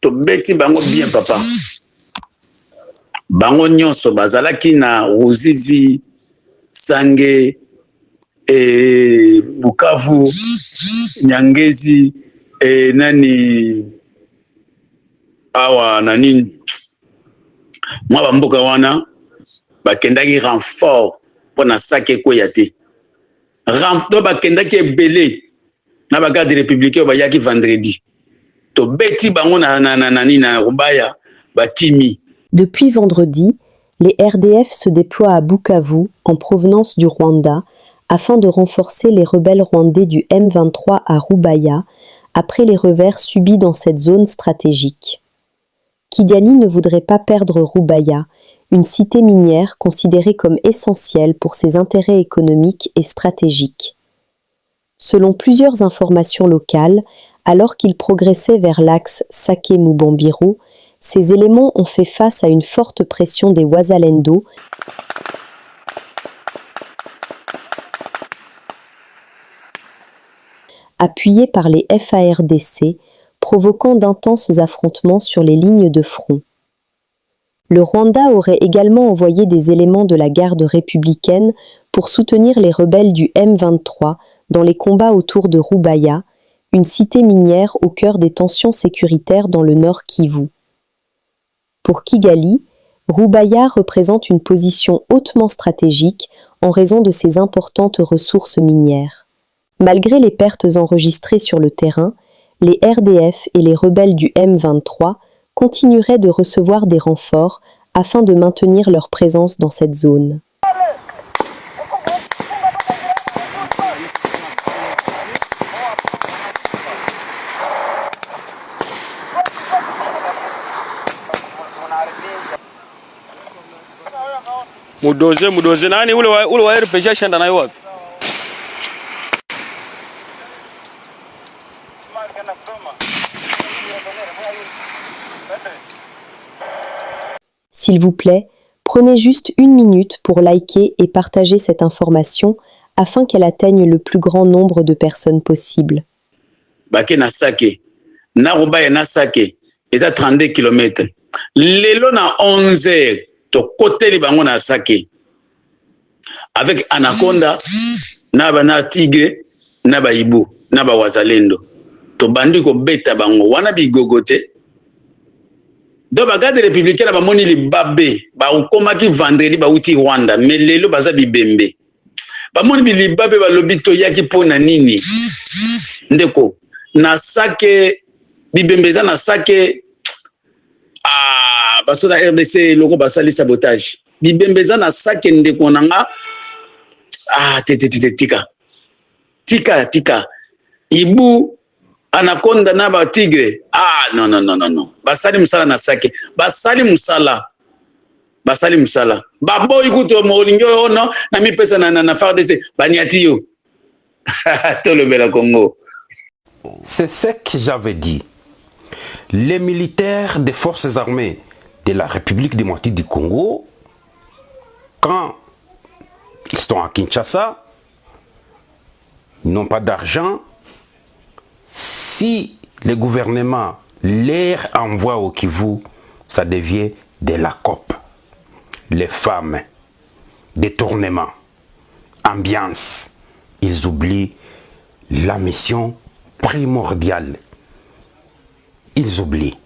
to beti bango bien papa. Bango nyonso bazalaki na Ruzizi, Sange, Bukavu, Nyangezi, nani awa nani mwa bamboka wana bakendaki renfort pour na sake koya te. Renfort bakendaki ebele na bagarde républicain bayaki vendredi. To beti bango na Rubaya bakimi. Depuis vendredi, les RDF se déploient à Bukavu, en provenance du Rwanda, afin de renforcer les rebelles rwandais du M23 à Rubaya, après les revers subis dans cette zone stratégique. Kigali ne voudrait pas perdre Rubaya, une cité minière considérée comme essentielle pour ses intérêts économiques et stratégiques. Selon plusieurs informations locales, alors qu'il progressait vers l'axe Sake-Mubambiro, ces éléments ont fait face à une forte pression des Wazalendo, appuyés par les FARDC, provoquant d'intenses affrontements sur les lignes de front. Le Rwanda aurait également envoyé des éléments de la garde républicaine pour soutenir les rebelles du M23 dans les combats autour de Rubaya, une cité minière au cœur des tensions sécuritaires dans le nord Kivu. Pour Kigali, Rubaya représente une position hautement stratégique en raison de ses importantes ressources minières. Malgré les pertes enregistrées sur le terrain, les RDF et les rebelles du M23 continueraient de recevoir des renforts afin de maintenir leur présence dans cette zone. Mudoze nani ule wa RPG shanda nayo wapi? S'il vous plaît, prenez juste 1 minute pour liker et partager cette information afin qu'elle atteigne le plus grand nombre de personnes possible. Bake na Sake, na Rubaya na Sake, eza 32 km. Lelo na 11h, to côté bango na Sake. Avec Anaconda, na Tigre, na Ibu, na Wazalendo. To bandi ko beta bango, wana bigogote. Donc bagarde républicaine na bamoni libabe, ba ukomaki vendredi ba uti Rwanda, mais lelo baza bibembe. Bamoni bilibabe ba lobito yaki pona nini. Ndeko, na Sake bibembe za na Sake baso na RDC loko basali sabotage. Bibembe za na Sake ndeko nanga tika. Ibu Anaconda na ba Tigre. Non. Basali musala na Sake. Basali musala. Babo ikuto molingo ono na mi pesa na FARDC baniati yo. Tolobela Congo. C'est ce que j'avais dit. Les militaires des forces armées de la République démocratique du Congo, quand ils sont à Kinshasa, ils n'ont pas d'argent. Si le gouvernement leur envoie au Kivu, ça devient de la COP. Les femmes, détournement, ambiance, ils oublient la mission primordiale. Ils oublient.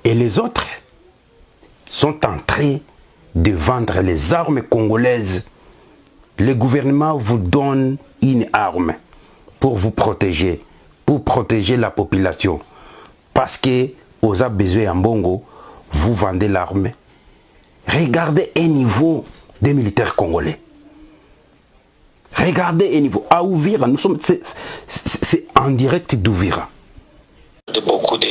Et les autres sont en train de vendre les armes congolaises. Le gouvernement vous donne une arme pour vous protéger, pour protéger la population. Parce que vous avez besoin en Bongo, vous vendez l'arme. Regardez un niveau des militaires congolais. Regardez un niveau. À Ouvira, nous sommes, c'est en direct d'Ouvira. Beaucoup de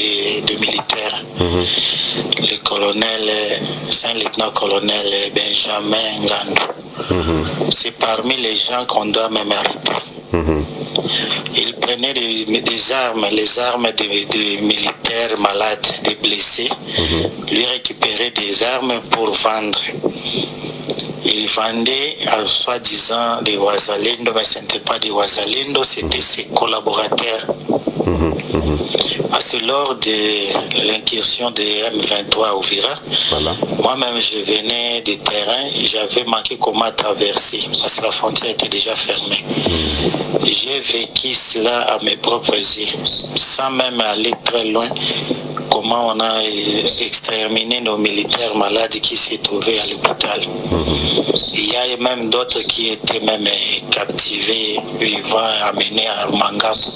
militaires. Le colonel, c'est un lieutenant-colonel Benjamin Ngandou. C'est parmi les gens qu'on doit même arrêter. Il prenait des armes, les armes des militaires malades, des blessés, lui récupérait des armes pour vendre. Il vendait à soi-disant des Wazalendo, mais ce n'était pas des Wazalendo, c'était ses collaborateurs. C'est lors de l'incursion de M23 au Vira. Voilà. Moi-même, je venais des terrains, j'avais manqué comment traverser parce que la frontière était déjà fermée. J'ai vécu cela à mes propres yeux, sans même aller très loin. Comment on a exterminé nos militaires malades qui s'est trouvé à l'hôpital. Il y a même d'autres qui étaient même captivés, vivants, amenés à Mangabou.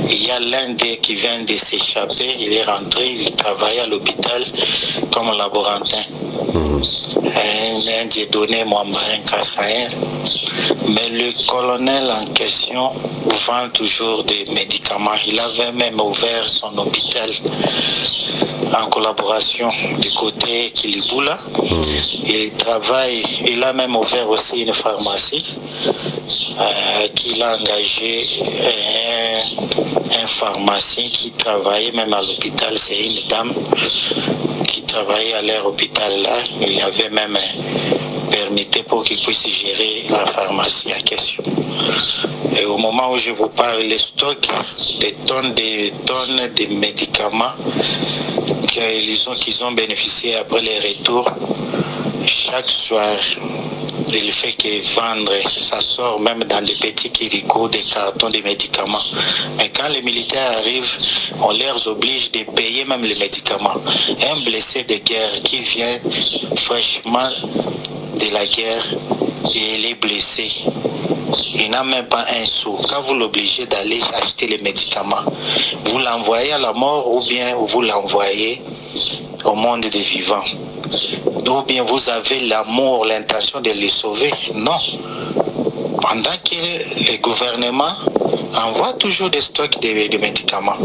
Il y a l'un d'eux qui vient de s'échapper, il est rentré, il travaillait à l'hôpital comme laborantin. Un des donné Mohambarin Kassaïen. Mais le colonel en question vend toujours des médicaments. Il avait même ouvert son hôpital en collaboration du côté Kiliboula. Il travaille, il a même ouvert aussi une pharmacie qu'il a engagé un pharmacien qui travaillait même à l'hôpital. C'est une dame qui travaillait à leur hôpital là. Il avait même permis pour qu'il puisse gérer la pharmacie en question. Et au moment où je vous parle, les stocks, des tonnes de médicaments qu'ils ont bénéficié après les retours, chaque soir, il fait que vendre, ça sort même dans des petits kirikos, des cartons de médicaments. Mais quand les militaires arrivent, on les oblige de payer même les médicaments. Un blessé de guerre qui vient fraîchement de la guerre et il est blessé, il n'a même pas un sou. Quand vous l'obligez d'aller acheter les médicaments, vous l'envoyez à la mort ou bien vous l'envoyez au monde des vivants. Ou bien vous avez l'amour, l'intention de les sauver. Non. Pendant que le gouvernement envoie toujours des stocks de médicaments.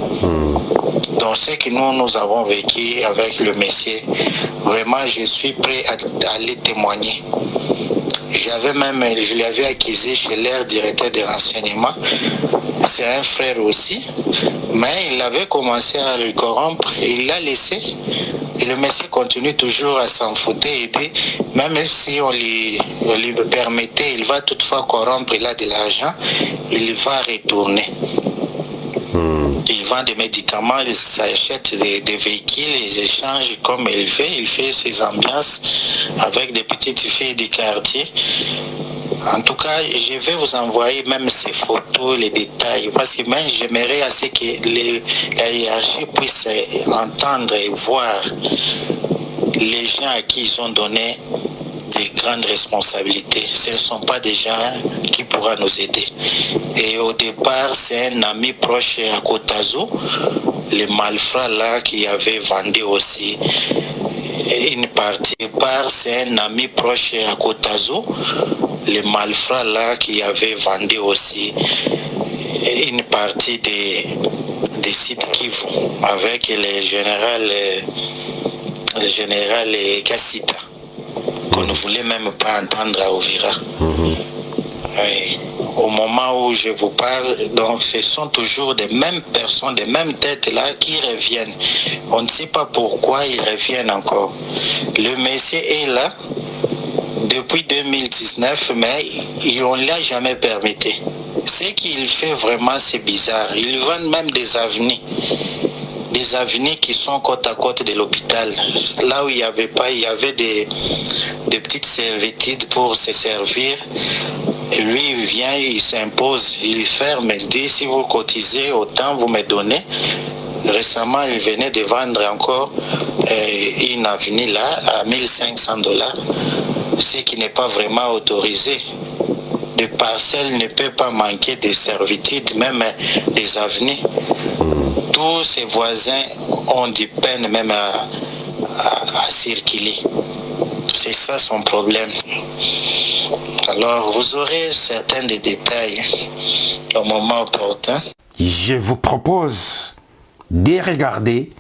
Donc ce que nous avons vécu avec le Messie, vraiment je suis prêt à aller témoigner. Je l'avais acquis chez leur directeur de renseignement. C'est un frère aussi, mais il avait commencé à le corrompre, il l'a laissé. Et le Messie continue toujours à s'en foutre, aider, même si on lui permettait, il va toutefois corrompre, il a de l'argent, il va retourner. Il vend des médicaments, il s'achète des véhicules, il échange comme il fait ses ambiances avec des petites filles du quartier. En tout cas, je vais vous envoyer même ces photos, les détails, parce que même j'aimerais assez que la hiérarchie puisse entendre et voir les gens à qui ils ont donné des grandes responsabilités. Ce ne sont pas des gens qui pourront nous aider. Et au départ, c'est un ami proche à Kotazo, les malfrats là qui avait vendu aussi une partie. Au départ, c'est un ami proche à Kotazo, les malfrats là qui avait vendu aussi une partie des sites Kivu avec le général Kassita, qu'on ne voulait même pas entendre à Ouvira. Oui. Au moment où je vous parle, donc ce sont toujours des mêmes personnes, des mêmes têtes là qui reviennent. On ne sait pas pourquoi ils reviennent encore. Le Messie est là depuis 2019, mais on ne l'a jamais permis. Ce qu'il fait vraiment, c'est bizarre. Il vend même des avenues. Des avenues qui sont côte à côte de l'hôpital. Là où il n'y avait pas, il y avait des petites servitudes pour se servir. Et lui, il vient, il s'impose, il ferme, il dit si vous cotisez autant, vous me donnez. Récemment, il venait de vendre encore une avenue là à $1,500, ce qui n'est pas vraiment autorisé. Des parcelles ne peuvent pas manquer de servitudes, même des avenues. Tous ses voisins ont du peine même à circuler. C'est ça son problème. Alors vous aurez certains des détails au moment opportun. Je vous propose de regarder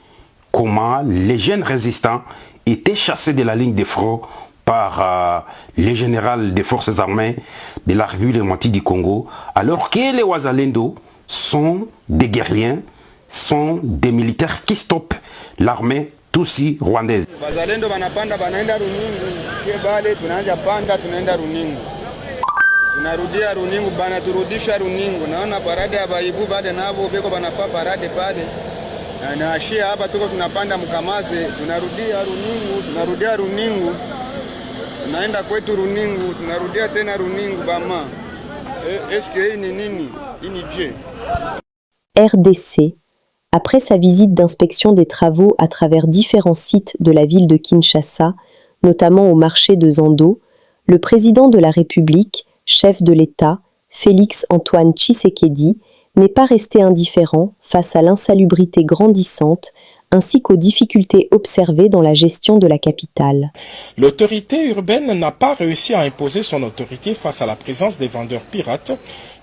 comment les jeunes résistants étaient chassés de la ligne de front par les généraux des forces armées de la République démocratique du Congo, alors que les Wazalendo sont des guerriers, sont des militaires qui stoppent l'armée Tutsi rwandaise. Wazalendo wanapanda wanaenda Runingu, bale tunaanza panda tunaenda Runingu. Tunarudia Runingu bana turudisha Runingu. Naona parade ya baibu bade nabo beko banafaa parade pale. na shia hapa tuko tunapanda Mkamaze, tunarudia Runingu, tunaenda kwetu Runingu, tunarudia tena Runingu bama. Est-ce que ni nini? Ini je? RDC. Après sa visite d'inspection des travaux à travers différents sites de la ville de Kinshasa, notamment au marché de Zando, le président de la République, chef de l'État, Félix-Antoine Tshisekedi, n'est pas resté indifférent face à l'insalubrité grandissante ainsi qu'aux difficultés observées dans la gestion de la capitale. L'autorité urbaine n'a pas réussi à imposer son autorité face à la présence des vendeurs pirates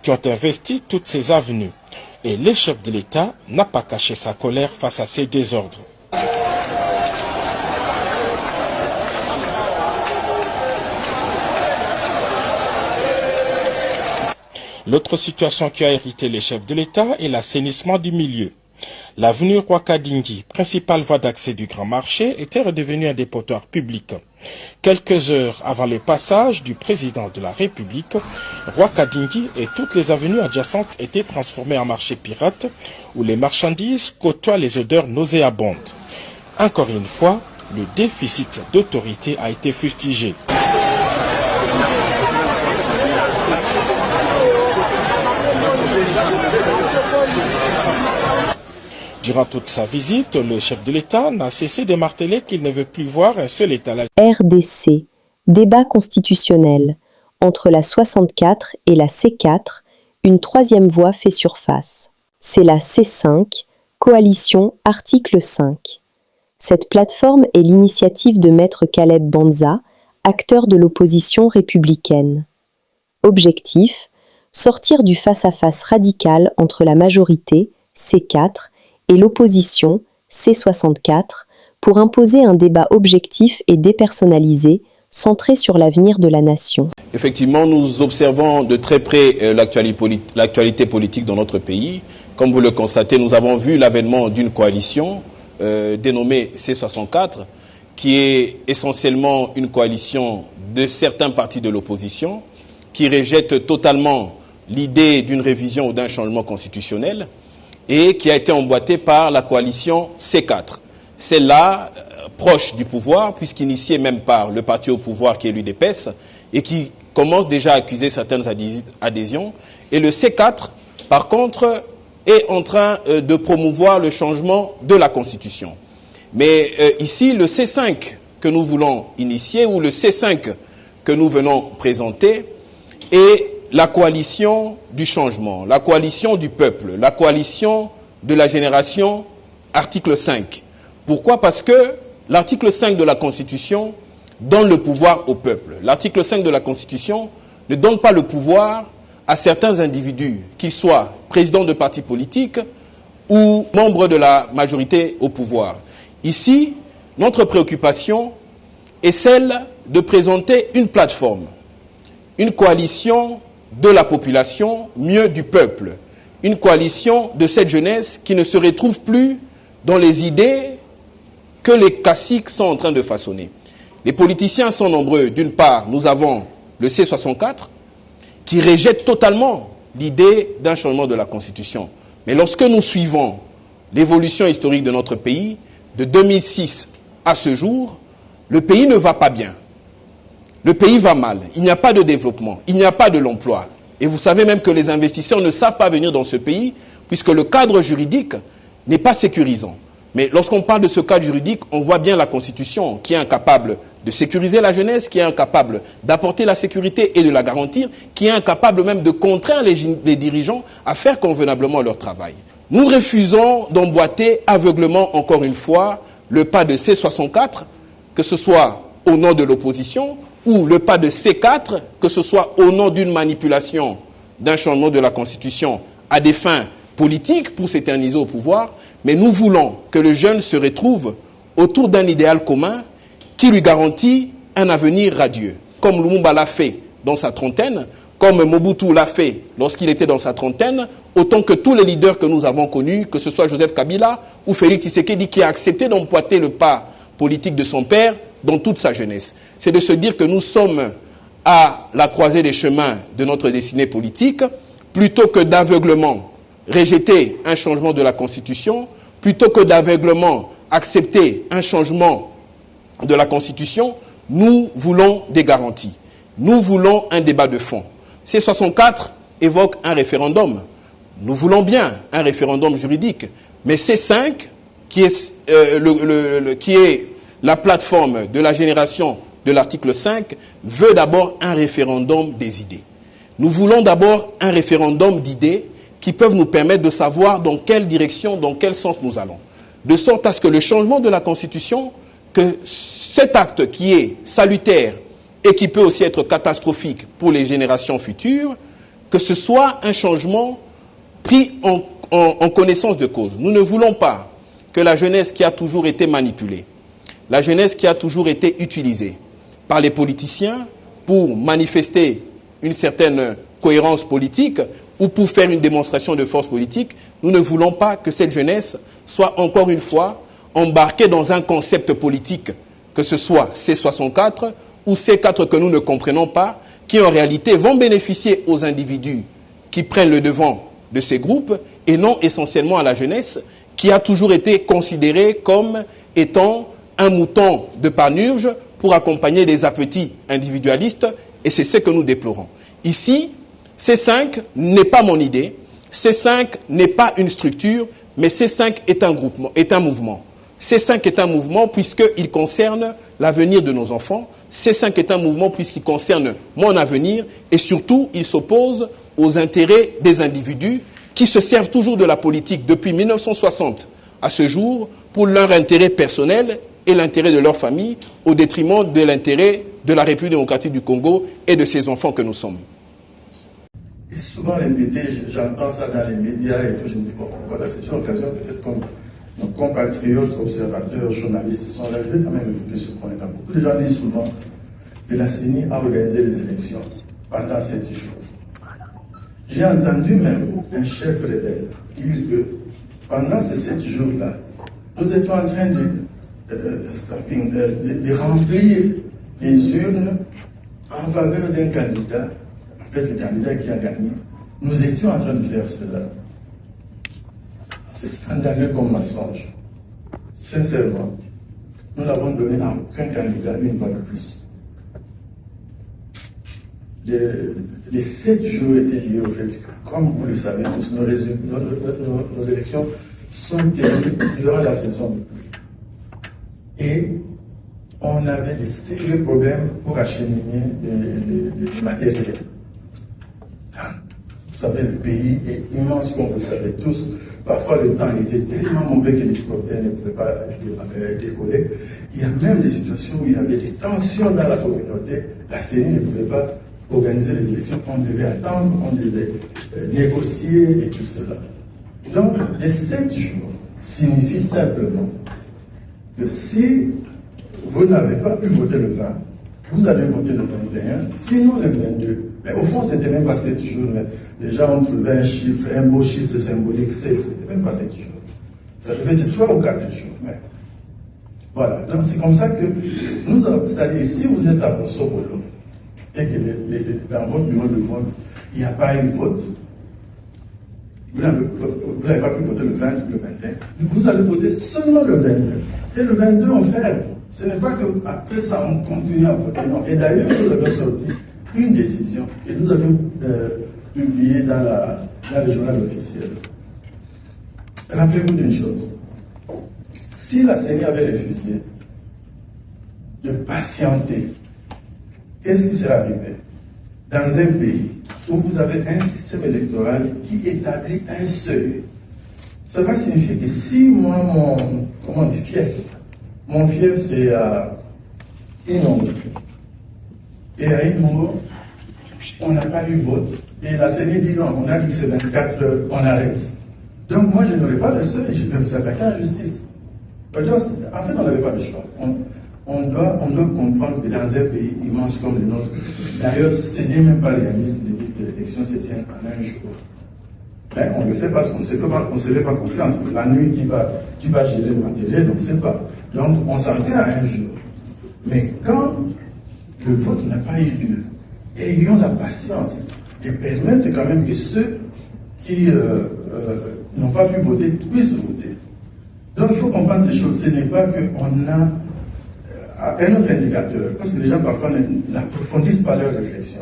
qui ont investi toutes ces avenues. Et le chef de l'État n'a pas caché sa colère face à ces désordres. L'autre situation qui a hérité les chefs de l'État est l'assainissement du milieu. L'avenue Rwakadingi, principale voie d'accès du Grand Marché, était redevenue un dépotoir public. Quelques heures avant le passage du président de la République, Rwakadingi et toutes les avenues adjacentes étaient transformées en marché pirate où les marchandises côtoient les odeurs nauséabondes. Encore une fois, le déficit d'autorité a été fustigé. Durant toute sa visite, le chef de l'État n'a cessé de marteler qu'il ne veut plus voir un seul étalage. RDC. Débat constitutionnel. Entre la 64 et la C4, une troisième voie fait surface. C'est la C5, Coalition Article 5. Cette plateforme est l'initiative de Maître Caleb Banza, acteur de l'opposition républicaine. Objectif : sortir du face-à-face radical entre la majorité, C4, et l'opposition, C64, pour imposer un débat objectif et dépersonnalisé, centré sur l'avenir de la nation. Effectivement, nous observons de très près l'actualité politique dans notre pays. Comme vous le constatez, nous avons vu l'avènement d'une coalition dénommée C64, qui est essentiellement une coalition de certains partis de l'opposition, qui rejette totalement l'idée d'une révision ou d'un changement constitutionnel, et qui a été emboîtée par la coalition C4. Celle-là, proche du pouvoir, puisqu'initiée même par le parti au pouvoir qui est l'UDPS, et qui commence déjà à accuser certaines adhésions. Et le C4, par contre, est en train de promouvoir le changement de la Constitution. Mais ici, le C5 que nous voulons initier, ou le C5 que nous venons présenter, est la coalition du changement, la coalition du peuple, la coalition de la génération, article 5. Pourquoi? Parce que l'article 5 de la Constitution donne le pouvoir au peuple. L'article 5 de la Constitution ne donne pas le pouvoir à certains individus, qu'ils soient présidents de partis politiques ou membres de la majorité au pouvoir. Ici, notre préoccupation est celle de présenter une plateforme, une coalition de la population, mieux du peuple. Une coalition de cette jeunesse qui ne se retrouve plus dans les idées que les caciques sont en train de façonner. Les politiciens sont nombreux. D'une part, nous avons le C64 qui rejette totalement l'idée d'un changement de la Constitution. Mais lorsque nous suivons l'évolution historique de notre pays, de 2006 à ce jour, le pays ne va pas bien. Le pays va mal, il n'y a pas de développement, il n'y a pas de l'emploi. Et vous savez même que les investisseurs ne savent pas venir dans ce pays puisque le cadre juridique n'est pas sécurisant. Mais lorsqu'on parle de ce cadre juridique, on voit bien la Constitution qui est incapable de sécuriser la jeunesse, qui est incapable d'apporter la sécurité et de la garantir, qui est incapable même de contraindre les dirigeants à faire convenablement leur travail. Nous refusons d'emboîter aveuglement, encore une fois, le pas de C64, que ce soit au nom de l'opposition, ou le pas de C4, que ce soit au nom d'une manipulation d'un changement de la Constitution à des fins politiques pour s'éterniser au pouvoir, mais nous voulons que le jeune se retrouve autour d'un idéal commun qui lui garantit un avenir radieux. Comme Lumumba l'a fait dans sa trentaine, comme Mobutu l'a fait lorsqu'il était dans sa trentaine, autant que tous les leaders que nous avons connus, que ce soit Joseph Kabila ou Félix Tshisekedi, qui a accepté d'emboîter le pas politique de son père dans toute sa jeunesse. C'est de se dire que nous sommes à la croisée des chemins de notre destinée politique, plutôt que d'aveuglement rejeter un changement de la Constitution, plutôt que d'aveuglement accepter un changement de la Constitution, nous voulons des garanties. Nous voulons un débat de fond. C64 évoque un référendum. Nous voulons bien un référendum juridique, mais C5, qui est la plateforme de la génération de l'article 5, veut d'abord un référendum des idées. Nous voulons d'abord un référendum d'idées qui peuvent nous permettre de savoir dans quelle direction, dans quel sens nous allons. De sorte à ce que le changement de la Constitution, que cet acte qui est salutaire et qui peut aussi être catastrophique pour les générations futures, que ce soit un changement pris en connaissance de cause. Nous ne voulons pas que la jeunesse qui a toujours été manipulée, la jeunesse qui a toujours été utilisée par les politiciens pour manifester une certaine cohérence politique ou pour faire une démonstration de force politique, nous ne voulons pas que cette jeunesse soit encore une fois embarquée dans un concept politique, que ce soit C64 ou C4 que nous ne comprenons pas, qui en réalité vont bénéficier aux individus qui prennent le devant de ces groupes et non essentiellement à la jeunesse qui a toujours été considérée comme étant un mouton de panurge pour accompagner des appétits individualistes, et c'est ce que nous déplorons. Ici, C5 n'est pas mon idée, C5 n'est pas une structure, mais C5 est un mouvement. C5 est un mouvement puisqu'il concerne l'avenir de nos enfants, C5 est un mouvement puisqu'il concerne mon avenir, et surtout, il s'oppose aux intérêts des individus qui se servent toujours de la politique depuis 1960 à ce jour pour leur intérêt personnel et l'intérêt de leur famille au détriment de l'intérêt de la République démocratique du Congo et de ses enfants que nous sommes. Et souvent répété, j'entends ça dans les médias et tout, je me dis, bon, voilà, c'est une occasion peut-être comme nos compatriotes, observateurs, journalistes sont là, je vais quand même évoquer ce point-là. Beaucoup de gens disent souvent que la CENI a organisé les élections pendant 7 jours. J'ai entendu même un chef rebelle dire que pendant ces 7 jours-là, nous étions en train de remplir les urnes en faveur d'un candidat, en fait le candidat qui a gagné. Nous étions en train de faire cela. C'est scandaleux comme mensonge. Sincèrement, nous n'avons donné à aucun candidat une voix de plus. Les 7 jours étaient liés au fait que, comme vous le savez tous, nos élections sont tenues durant la saison de pluie. Et on avait de sérieux problèmes pour acheminer du matériel. Vous savez, le pays est immense, comme vous le savez tous. Parfois, le temps était tellement mauvais que l'hélicoptère ne pouvait pas décoller. Il y a même des situations où il y avait des tensions dans la communauté. La CENI ne pouvait pas organiser les élections. On devait attendre, on devait négocier et tout cela. Donc, les 7 jours signifient simplement que si vous n'avez pas pu voter le 20, vous allez voter le 21, sinon le 22. Mais au fond, ce n'était même pas 7 jours. Mais les gens ont trouvé un chiffre, un beau chiffre symbolique, 7, ce n'était même pas 7 jours. Ça devait être 3 ou 4 jours. Mais voilà, donc c'est comme ça que nous avons, c'est-à-dire si vous êtes à Bosso-Bolo et que dans votre bureau de vote, il n'y a pas eu vote, vous n'avez pas pu voter le 20 ou le 21, vous allez voter seulement le 22. Et le 22, on ferme. Ce n'est pas qu'après ça, on continue à voter. Non. Et d'ailleurs, nous avons sorti une décision que nous avions publiée dans le journal officiel. Rappelez-vous d'une chose. Si la CENI avait refusé de patienter, qu'est-ce qui serait arrivé? Dans un pays où vous avez un système électoral qui établit un seuil, ça va signifier que si moi, mon fief c'est à Inongo, et à Inongo, on n'a pas eu vote, et la CENI dit non, on a dit que c'est 24 heures, on arrête. Donc moi, je n'aurai pas de seuil, je vais vous attaquer à la justice. En fait, on n'avait pas le choix. On doit comprendre que dans un pays immense comme le nôtre, d'ailleurs, ce n'est même pas réaliste de dire que l'élection se tient en un jour. Mais on le fait parce qu'on ne se fait pas confiance. La nuit, qui va gérer le matériel, on ne sait pas. Donc, on s'en tient à un jour. Mais quand le vote n'a pas eu lieu, ayons la patience de permettre quand même que ceux qui n'ont pas pu voter puissent voter. Donc il faut comprendre ces choses. Ce n'est pas qu'on a un autre indicateur, parce que les gens parfois n'approfondissent pas leur réflexion.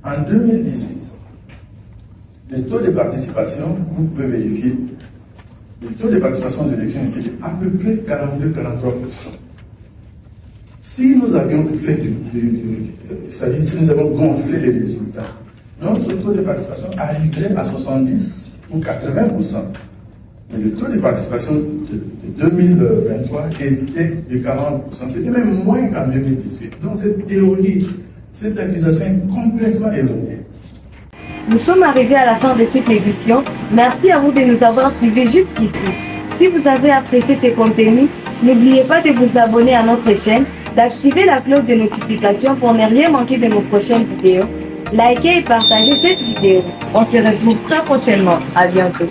En 2018, le taux de participation, vous pouvez vérifier, le taux de participation aux élections était à peu près 42-43%. Si nous avions fait c'est-à-dire si nous avons gonflé les résultats, notre taux de participation arriverait à 70 ou 80%. Mais le taux de participation de 2023 était de 40%. C'était même moins qu'en 2018. Donc cette théorie, cette accusation est complètement erronée. Nous sommes arrivés à la fin de cette édition. Merci à vous de nous avoir suivis jusqu'ici. Si vous avez apprécié ces contenus, n'oubliez pas de vous abonner à notre chaîne, d'activer la cloche de notification pour ne rien manquer de nos prochaines vidéos. Likez et partagez cette vidéo. On se retrouve très prochainement. À bientôt.